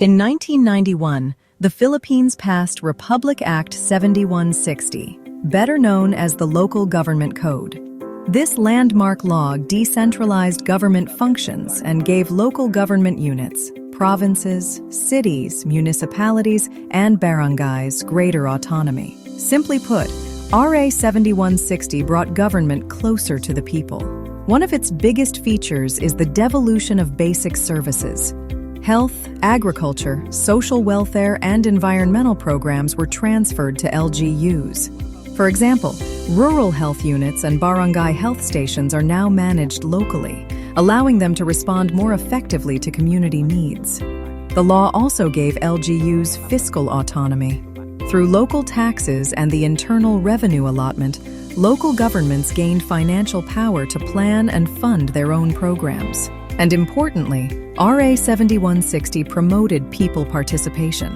In 1991, the Philippines passed Republic Act 7160, better known as the Local Government Code. This landmark law decentralized government functions and gave local government units, provinces, cities, municipalities, and barangays greater autonomy. Simply put, RA 7160 brought government closer to the people. One of its biggest features is the devolution of basic services. Health, agriculture, social welfare, and environmental programs were transferred to LGUs. For example, rural health units and barangay health stations are now managed locally, allowing them to respond more effectively to community needs. The law also gave LGUs fiscal autonomy. Through local taxes and the internal revenue allotment, local governments gained financial power to plan and fund their own programs. And importantly, RA 7160 promoted people participation.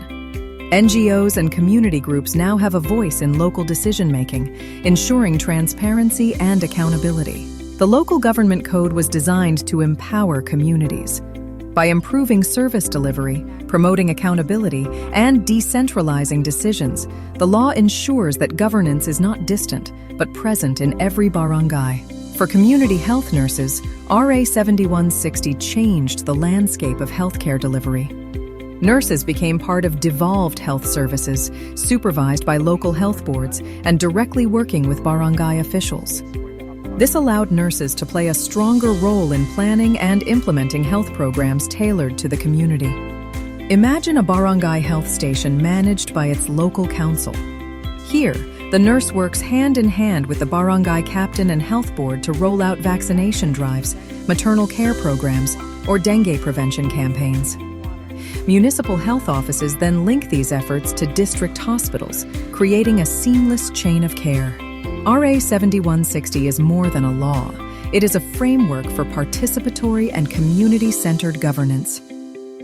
NGOs and community groups now have a voice in local decision-making, ensuring transparency and accountability. The Local Government Code was designed to empower communities. By improving service delivery, promoting accountability, and decentralizing decisions, the law ensures that governance is not distant, but present in every barangay. For community health nurses, RA 7160 changed the landscape of healthcare delivery. Nurses became part of devolved health services, supervised by local health boards and directly working with barangay officials. This allowed nurses to play a stronger role in planning and implementing health programs tailored to the community. Imagine a barangay health station managed by its local council. Here, the nurse works hand in hand with the barangay captain and health board to roll out vaccination drives, maternal care programs, or dengue prevention campaigns. Municipal health offices then link these efforts to district hospitals, creating a seamless chain of care. RA 7160 is more than a law. It is a framework for participatory and community-centered governance.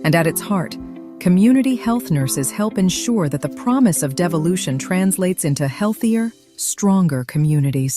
And at its heart, community health nurses help ensure that the promise of devolution translates into healthier, stronger communities.